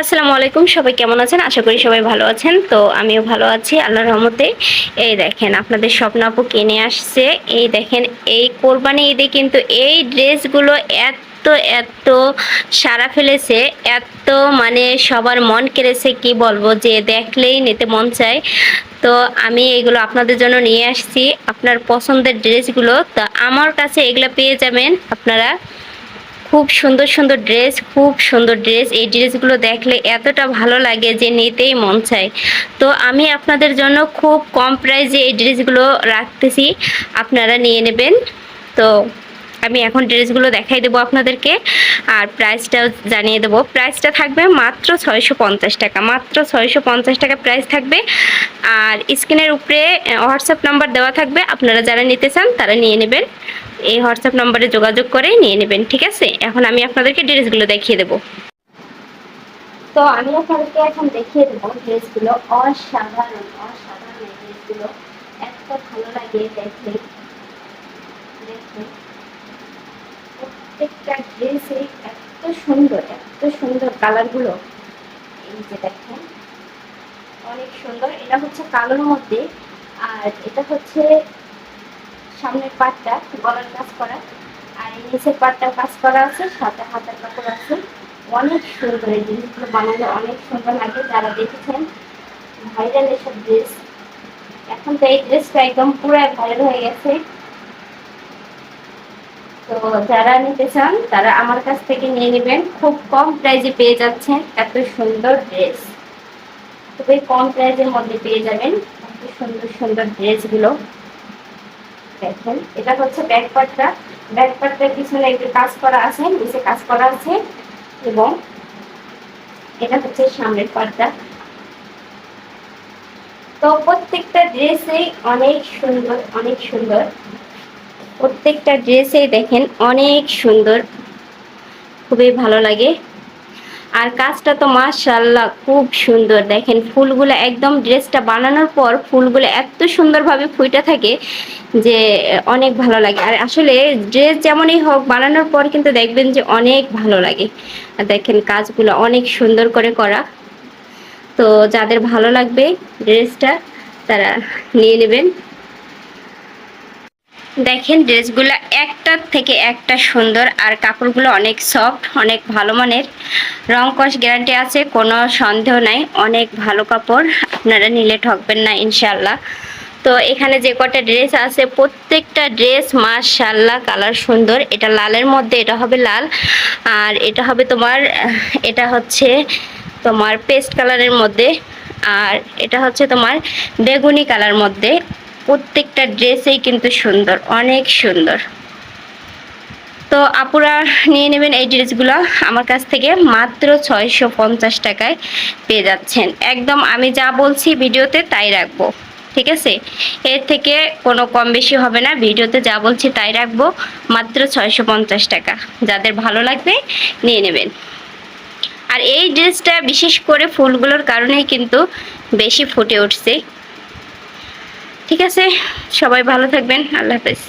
আসসালামু আলাইকুম, সবাই কেমন আছেন? আশা করি সবাই ভালো আছেন। তো আমিও ভালো আছি আল্লাহর রহমতে। এই দেখেন আপনাদের স্বপ্ন আপু কিনে আসছে। এই দেখেন এই কোরবানি ঈদে কিন্তু এই ড্রেসগুলো এত এত সাড়া ফেলেছে, এত মানে সবার মন কেড়েছে, কি বলবো, যে দেখলেই নিতে মন চায়। তো আমি এগুলো আপনাদের জন্য নিয়ে আসছি, আপনার পছন্দের ড্রেসগুলো। তো আমার কাছে এগুলো পেয়ে যাবেন আপনারা। খুব সুন্দর সুন্দর ড্রেস, খুব সুন্দর ড্রেস। এই ড্রেসগুলো দেখলে এতটা ভালো লাগে যে নিতেই মন চায়। তো আমি আপনাদের জন্য খুব কম প্রাইসে এই ড্রেসগুলো রাখতেছি, আপনারা নিয়ে নেবেন। তো আমি এখন ড্রেসগুলো দেখাই দেবো আপনাদেরকে, আর প্রাইসটাও জানিয়ে দেবো। প্রাইসটা থাকবে মাত্র 650 টাকা, মাত্র 650 টাকা প্রাইস থাকবে। আর স্ক্রিনের উপরে হোয়াটসঅ্যাপ নাম্বার দেওয়া থাকবে, আপনারা যারা নিতে চান তারা নিয়ে নেবেন। এই হোয়াটসঅ্যাপ নাম্বারে যোগাযোগ করে নিয়ে নেবেন, ঠিক আছে? এখন আমি আপনাদেরকে ড্রেসগুলো দেখিয়ে দেবো। তো আমি আপনাদেরকে এখন দেখিয়ে দেবো ড্রেসগুলো। অসাধারণ অসাধারণ এই ড্রেসগুলো, এত ভালো লাগে দেখে। দেখুন প্রত্যেকটা ড্রেসে এত সুন্দর, এত সুন্দর কালারগুলো। এই যে দেখেন অনেক সুন্দর। এটা হচ্ছে কালোর মধ্যে, আর এটা হচ্ছে সামনের পাটটা গলার কাজ করা, আর এই নিচের পাটটা কাজ করা আছে, সাথে হাতের কাপড় আছে। অনেক সুন্দর এই জিনিসগুলো বানালে অনেক সুন্দর লাগে। যারা দেখেছেন ভাইরাল এসব ড্রেস, এখন তো এই ড্রেসটা একদম পুরো ভাইরাল হয়ে গেছে। তো যারা নিতে চান তারা আমার কাছ থেকে নিয়ে নেবেন, খুব কম প্রাইসে পেয়ে যাচ্ছেন এত সুন্দর ড্রেস। খুবই কম প্রাইসের মধ্যে পেয়ে যাবেন এত সুন্দর সুন্দর ড্রেসগুলো। দেখেন এটা হচ্ছে ব্যাক পার্টটা, ব্যাক পার্টটার পিছনে একটু কাজ করা আছে, নিচে কাজ করা আছে, এবং এটা হচ্ছে সামনের পার্টটা। তো প্রত্যেকটা ড্রেসেই অনেক সুন্দর, অনেক সুন্দর। প্রত্যেকটা ড্রেসেই দেখেন অনেক সুন্দর, খুবই ভালো লাগে। আর কাজটা তো মাশাআল্লাহ খুব সুন্দর। দেখেন ফুলগুলো একদম, ড্রেসটা বানানোর পর ফুলগুলো এত সুন্দরভাবে ফুটে থাকে যে অনেক ভালো লাগে। আর আসলে ড্রেস যেমনই হোক বানানোর পর কিন্তু দেখবেন যে অনেক ভালো লাগে। আর দেখেন কাজগুলো অনেক সুন্দর করে করা। তো যাদের ভালো লাগবে ড্রেসটা তারা নিয়ে নেবেন। দেখেন ড্রেসগুলো একটার থেকে একটা সুন্দর, আর কাপড়গুলো অনেক সফট, অনেক ভালো মানের। রং কস গ্যারান্টি আছে, কোনো সন্দেহ নাই। অনেক ভালো কাপড়, আপনারা নিলে ঠকবেন না ইনশাল্লাহ। তো এখানে যে কটা ড্রেস আছে প্রত্যেকটা ড্রেস মাশাআল্লাহ কালার সুন্দর। এটা লালের মধ্যে, এটা হবে লাল, আর এটা হবে তোমার, এটা হচ্ছে তোমার পেস্ট কালারের মধ্যে, আর এটা হচ্ছে তোমার বেগুনি কালার মধ্যে। প্রত্যেকটা ড্রেসেই কিন্তু সুন্দর, অনেক সুন্দর। তো আপুরা নিয়ে নেবেন এই ড্রেসগুলো আমার কাছ থেকে মাত্র 650 টাকায় পেয়ে যাচ্ছেন। একদম আমি যা বলছি ভিডিওতে তাই রাখবো, ঠিক আছে? এর থেকে কোনো কম বেশি হবে না, ভিডিওতে যা বলছি তাই রাখবো। মাত্র 650 টাকা, যাদের ভালো লাগবে নিয়ে নেবেন। আর এই ড্রেসটা বিশেষ করে ফুলগুলোর কারণেই কিন্তু বেশি ফুটে উঠছে। ঠিক আছে, সবাই ভালো থাকবেন, আল্লাহ হাফেজ।